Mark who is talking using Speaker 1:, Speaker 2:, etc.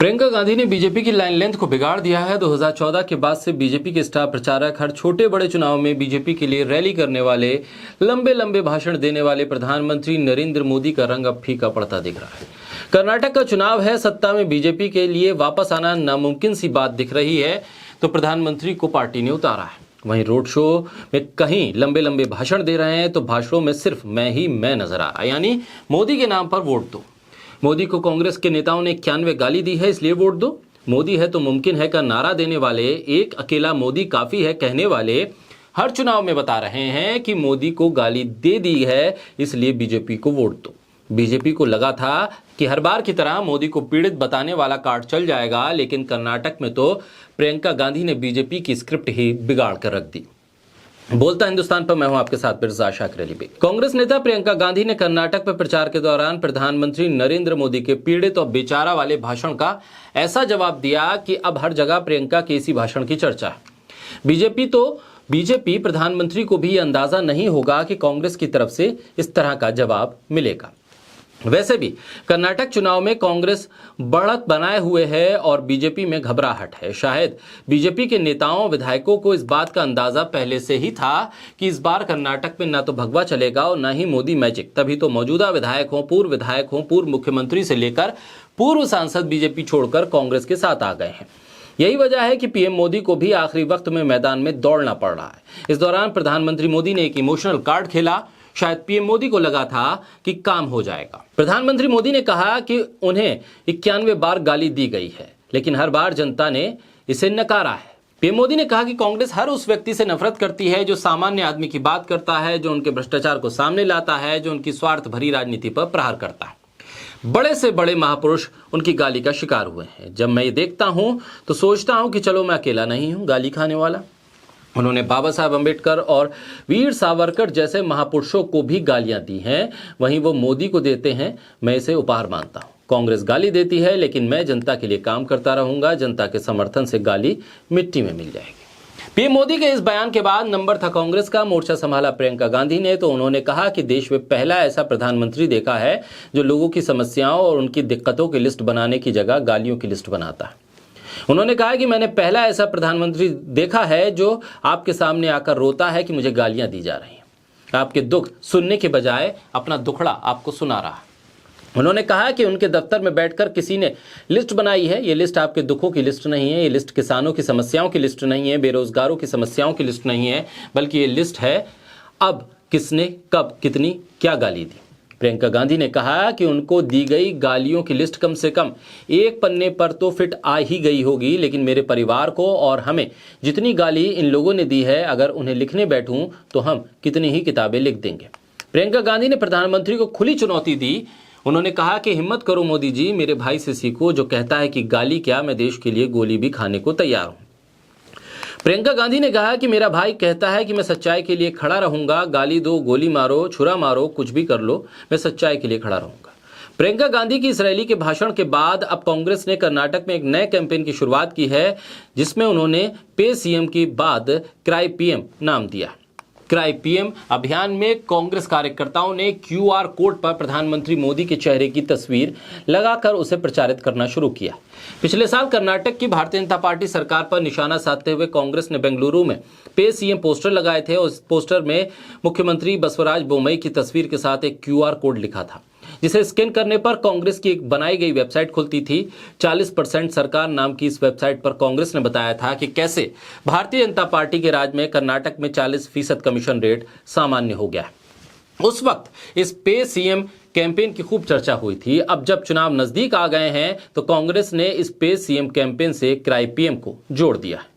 Speaker 1: प्रियंका गांधी ने बीजेपी की line length को बिगाड़ दिया है। 2014 के बाद से बीजेपी के स्टार प्रचारक हर छोटे बड़े चुनाव में बीजेपी के लिए रैली करने वाले, लंबे लंबे भाषण देने वाले प्रधानमंत्री नरेंद्र मोदी का रंग अब फीका पड़ता दिख रहा है। कर्नाटक का चुनाव है, सत्ता में बीजेपी के लिए वापस आना नामुमकिन सी बात दिख रही है, तो प्रधानमंत्री को पार्टी ने उतारा है। वहीं रोड शो में कहीं लंबे लंबे भाषण दे रहे हैं तो भाषणों में सिर्फ मैं ही मैं नजर आ रहा, यानी मोदी के नाम पर वोट दो। मोदी को कांग्रेस के नेताओं ने 91 गाली दी है, इसलिए वोट दो। मोदी है तो मुमकिन है का नारा देने वाले, एक अकेला मोदी काफी है कहने वाले हर चुनाव में बता रहे हैं कि मोदी को गाली दे दी है, इसलिए बीजेपी को वोट दो। बीजेपी को लगा था कि हर बार की तरह मोदी को पीड़ित बताने वाला कार्ड चल जाएगा, लेकिन कर्नाटक में तो प्रियंका गांधी ने बीजेपी की स्क्रिप्ट ही बिगाड़ कर रख दी। बोलता हिंदुस्तान पर मैं हूं आपके साथ मिर्जा शाकिर अली बेग। कांग्रेस नेता प्रियंका गांधी ने कर्नाटक में प्रचार के दौरान प्रधानमंत्री नरेंद्र मोदी के पीड़ित और बेचारा वाले भाषण का ऐसा जवाब दिया कि अब हर जगह प्रियंका के इसी भाषण की चर्चा है। बीजेपी प्रधानमंत्री को भी अंदाजा नहीं होगा कि कांग्रेस की तरफ से इस तरह का जवाब मिलेगा। वैसे भी कर्नाटक चुनाव में कांग्रेस बढ़त बनाए हुए है और बीजेपी में घबराहट है। शायद बीजेपी के नेताओं विधायकों को इस बात का अंदाजा पहले से ही था कि इस बार कर्नाटक में ना तो भगवा चलेगा और ना ही मोदी मैजिक, तभी तो मौजूदा विधायक हों, पूर्व मुख्यमंत्री से लेकर पूर्व सांसद बीजेपी छोड़कर कांग्रेस के साथ आ गए हैं। यही वजह है कि पीएम मोदी को भी आखिरी वक्त में मैदान में दौड़ना पड़ रहा है। इस दौरान प्रधानमंत्री मोदी ने एक इमोशनल कार्ड खेला। शायद पीएम मोदी को लगा था कि काम हो जाएगा। प्रधानमंत्री मोदी ने कहा कि उन्हें 91 बार गाली दी गई है, लेकिन हर बार जनता ने इसे नकारा है। पीएम मोदी ने कहा कि कांग्रेस हर उस व्यक्ति से नफरत करती है जो सामान्य आदमी की बात करता है, जो उनके भ्रष्टाचार को सामने लाता है, जो उनकी स्वार्थ भरी राजनीति पर प्रहार करता है। बड़े से बड़े महापुरुष उनकी गाली का शिकार हुए हैं। जब मैं ये देखता हूं तो सोचता हूं कि चलो मैं अकेला नहीं हूं गाली खाने वाला। उन्होंने बाबा साहब अम्बेडकर और वीर सावरकर जैसे महापुरुषों को भी गालियां दी हैं, वहीं वो मोदी को देते हैं। मैं इसे उपहार मानता हूं। कांग्रेस गाली देती है, लेकिन मैं जनता के लिए काम करता रहूंगा। जनता के समर्थन से गाली मिट्टी में मिल जाएगी। पीएम मोदी के इस बयान के बाद नंबर था कांग्रेस का। मोर्चा संभाला प्रियंका गांधी ने, तो उन्होंने कहा कि देश में पहला ऐसा प्रधानमंत्री देखा है जो लोगों की समस्याओं और उनकी दिक्कतों की लिस्ट बनाने की जगह गालियों की लिस्ट बनाता है। उन्होंने कहा कि मैंने पहला ऐसा प्रधानमंत्री देखा है जो आपके सामने आकर रोता है कि मुझे गालियां दी जा रही हैं। आपके दुख सुनने के बजाय अपना दुखड़ा आपको सुना रहा है। उन्होंने कहा कि उनके दफ्तर में बैठकर किसी ने लिस्ट बनाई है। ये लिस्ट आपके दुखों की लिस्ट नहीं है, ये लिस्ट किसानों की समस्याओं की लिस्ट नहीं है, बेरोजगारों की समस्याओं की लिस्ट नहीं है, बल्कि ये लिस्ट है अब किसने कब कितनी क्या गाली दी। प्रियंका गांधी ने कहा कि उनको दी गई गालियों की लिस्ट कम से कम एक पन्ने पर तो फिट आ ही गई होगी, लेकिन मेरे परिवार को और हमें जितनी गाली इन लोगों ने दी है, अगर उन्हें लिखने बैठूं तो हम कितनी ही किताबें लिख देंगे। प्रियंका गांधी ने प्रधानमंत्री को खुली चुनौती दी। उन्होंने कहा कि हिम्मत करो मोदी जी, मेरे भाई से सीखो जो कहता है कि गाली क्या, मैं देश के लिए गोली भी खाने को तैयार हूं। प्रियंका गांधी ने कहा कि मेरा भाई कहता है कि मैं सच्चाई के लिए खड़ा रहूंगा। गाली दो, गोली मारो, छुरा मारो, कुछ भी कर लो, मैं सच्चाई के लिए खड़ा रहूंगा। प्रियंका गांधी की इस रैली के भाषण के बाद अब कांग्रेस ने कर्नाटक में एक नए कैंपेन की शुरुआत की है, जिसमें उन्होंने पे सीएम के बाद क्राई पीएम नाम दिया। क्राई पीएम अभियान में कांग्रेस कार्यकर्ताओं ने क्यूआर कोड पर प्रधानमंत्री मोदी के चेहरे की तस्वीर लगाकर उसे प्रचारित करना शुरू किया। पिछले साल कर्नाटक की भारतीय जनता पार्टी सरकार पर निशाना साधते हुए कांग्रेस ने बेंगलुरु में पे सीएम पोस्टर लगाए थे और उस पोस्टर में मुख्यमंत्री बसवराज बोम्मई की तस्वीर के साथ एक क्यूआर कोड लिखा था, जिसे स्कैन करने पर कांग्रेस की एक बनाई गई वेबसाइट खुलती थी। 40% सरकार नाम की इस वेबसाइट पर कांग्रेस ने बताया था कि कैसे भारतीय जनता पार्टी के राज में कर्नाटक में 40% कमीशन रेट सामान्य हो गया है। उस वक्त इस पे सीएम कैंपेन की खूब चर्चा हुई थी। अब जब चुनाव नजदीक आ गए हैं तो कांग्रेस ने इस पे सीएम कैंपेन से क्राई पीएम को जोड़ दिया है।